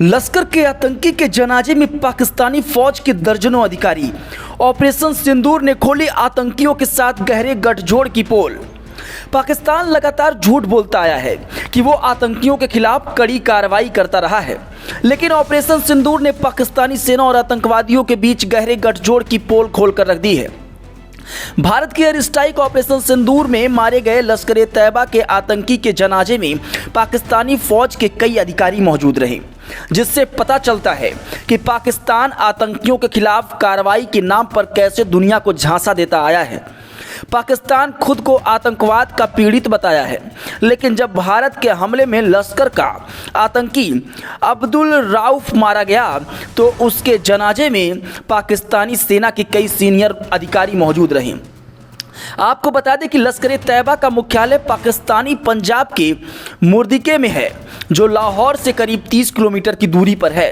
लश्कर के आतंकी के जनाजे में पाकिस्तानी फौज के दर्जनों अधिकारी। ऑपरेशन सिंदूर ने खोली आतंकियों के साथ गहरे गठजोड़ की पोल। पाकिस्तान लगातार झूठ बोलता आया है कि वो आतंकियों के खिलाफ कड़ी कार्रवाई करता रहा है, लेकिन ऑपरेशन सिंदूर ने पाकिस्तानी सेना और आतंकवादियों के बीच गहरे गठजोड़ की पोल खोलकर रख दी है। भारत की एयर स्ट्राइक ऑपरेशन सिंदूर में मारे गए लश्कर-ए-तैयबा के आतंकी के जनाजे में पाकिस्तानी फौज के कई अधिकारी मौजूद रहे, जिससे पता चलता है कि पाकिस्तान आतंकियों के खिलाफ कार्रवाई के नाम पर कैसे दुनिया को झांसा देता आया है। पाकिस्तान खुद को आतंकवाद का पीड़ित बताया है, लेकिन जब भारत के हमले में लश्कर का आतंकी अब्दुल राउफ मारा गया तो उसके जनाजे में पाकिस्तानी सेना के कई सीनियर अधिकारी मौजूद रहे। आपको बता दें कि लश्कर-ए-तैयबा का मुख्यालय पाकिस्तानी पंजाब के मुर्दिके में है, जो लाहौर से करीब 30 किलोमीटर की दूरी पर है।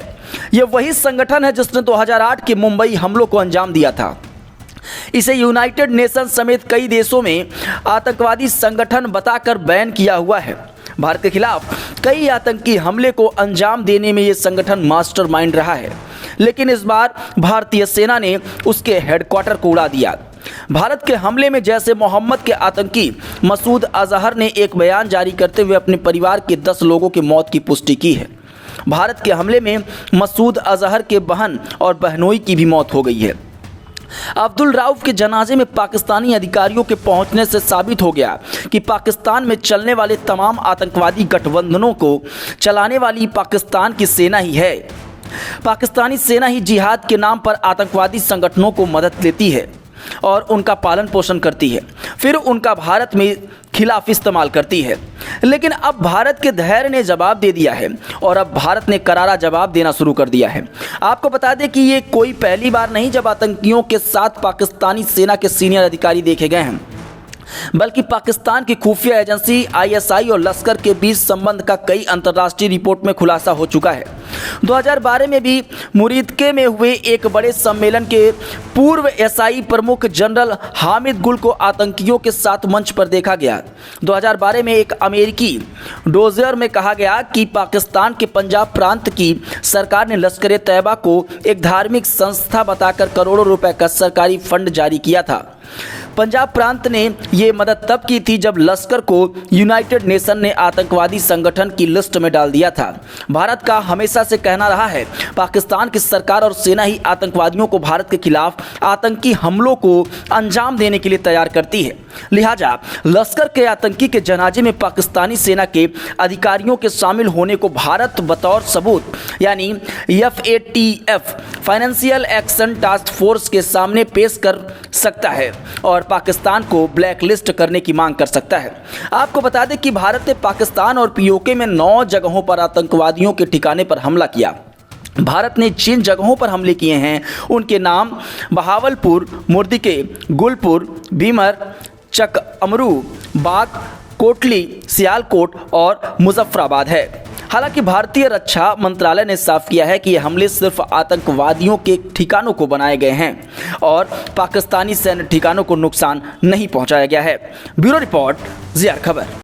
यह वही संगठन है जिसने 2008 के मुंबई हमलों को अंजाम दिया था। इसे यूनाइटेड नेशन समेत कई देशों में आतंकवादी संगठन बताकर बैन किया हुआ है। भारत के खिलाफ कई आतंकी हमले को अंजाम देने में यह संगठन मास्टरमाइंड रहा है, लेकिन इस बार भारतीय सेना ने उसके हेडक्वार्टर को उड़ा दिया। भारत के हमले में जैश ए मोहम्मद के आतंकी मसूद अजहर ने एक बयान जारी करते हुए अपने परिवार के 10 लोगों की मौत की पुष्टि की है। भारत के हमले में मसूद अजहर के बहन और बहनोई की भी मौत हो गई है। अब्दुल राउफ के जनाजे में पाकिस्तानी अधिकारियों के पहुंचने से साबित हो गया कि पाकिस्तान में चलने वाले तमाम आतंकवादी गठबंधनों को चलाने वाली पाकिस्तान की सेना ही है। पाकिस्तानी सेना ही जिहाद के नाम पर आतंकवादी संगठनों को मदद लेती है और उनका पालन पोषण करती है, फिर उनका भारत में खिलाफ इस्तेमाल करती है। लेकिन अब भारत के धैर्य ने जवाब दे दिया है और अब भारत ने करारा जवाब देना शुरू कर दिया है। आपको बता दें कि ये कोई पहली बार नहीं जब आतंकियों के साथ पाकिस्तानी सेना के सीनियर अधिकारी देखे गए हैं, बल्कि पाकिस्तान की खुफिया एजेंसी ISI और लश्कर के बीच संबंध का कई अंतर्राष्ट्रीय रिपोर्ट में खुलासा हो चुका है। 2012 में भी मुरीदके में हुए एक बड़े सम्मेलन के पूर्व SI प्रमुख जनरल हामिद गुल को आतंकियों के साथ मंच पर देखा गया। 2012 में एक अमेरिकी डोजियर में कहा गया कि पाकिस्तान के पंजाब प्रांत की सरकार ने लश्कर-ए-तैयबा को एक धार्मिक संस्था बताकर करोड़ों रुपए का सरकारी फंड जारी किया था। पंजाब प्रांत ने ये मदद तब की थी जब लश्कर को यूनाइटेड नेशन ने आतंकवादी संगठन की लिस्ट में डाल दिया था। भारत का हमेशा से कहना रहा है पाकिस्तान की सरकार और सेना ही आतंकवादियों को भारत के खिलाफ आतंकी हमलों को अंजाम देने के लिए तैयार करती है। लिहाजा लश्कर के आतंकी के जनाजे में पाकिस्तानी सेना के अधिकारियों के शामिल होने को भारत बतौर सबूत यानी FATF financial action task force के सामने पेश कर सकता है और पाकिस्तान को ब्लैक लिस्ट करने की मांग कर सकता है। आपको बता दें कि भारत ने पाकिस्तान और POK में 9 जगहों पर आतंकवादियों के ठिकाने पर हमला किया। भारत ने जिन जगहों पर हमले किए हैं उनके नाम बहावलपुर, मुर्दिके, गुलपुर, भीमर, चकअमरू, बाग, कोटली, सियालकोट और मुजफ्फराबाद है। हालांकि भारतीय रक्षा मंत्रालय ने साफ किया है कि ये हमले सिर्फ आतंकवादियों के ठिकानों को बनाए गए हैं और पाकिस्तानी सैन्य ठिकानों को नुकसान नहीं पहुंचाया गया है। ब्यूरो रिपोर्ट, ZR खबर।